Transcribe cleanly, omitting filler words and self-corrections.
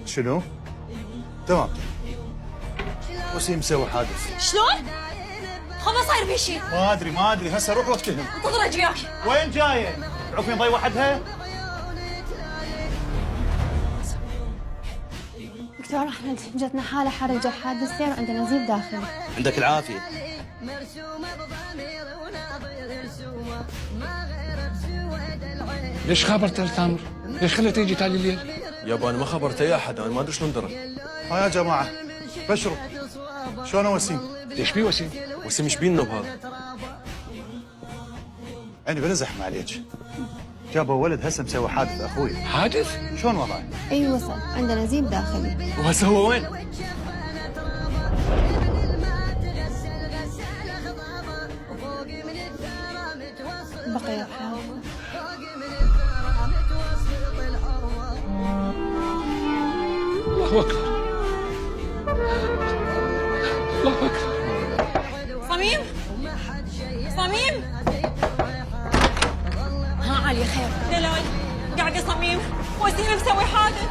شنو؟ تمام. وسيم سوى حادث. شلون؟ ما صاير في شيء. ما ادري هسه روح واتكلم. انتظر اجيك. وين جايه؟ تعرفين ضي وحدها؟ دكتور احمد، جتنا حاله حرجه، حادث سير عندنا نزيف داخلي. عندك العافيه. ليش خابرت تامر؟ ليش خليته يجي تالي الليل؟ يابا انا ما خبرت اي احد، انا ما ادري شلون درى. ها يا جماعه بشروا. شلون وسيم؟ ليش بيه وسيم؟ وسيم ايش بينا بهذا؟ يعني بلا زحمه عليك. جابوا ولد هسه مسوي حادث اخوي. حادث؟ شلون وضعه؟ اي وصل، عندنا نزيف داخلي. وهسه هو وين؟ بقي يحاول. الله اكبر. الله اكبر. صميم؟ صميم؟ ها علي خير. دلال قاعد يا صميم، وسيم مسوي حادث.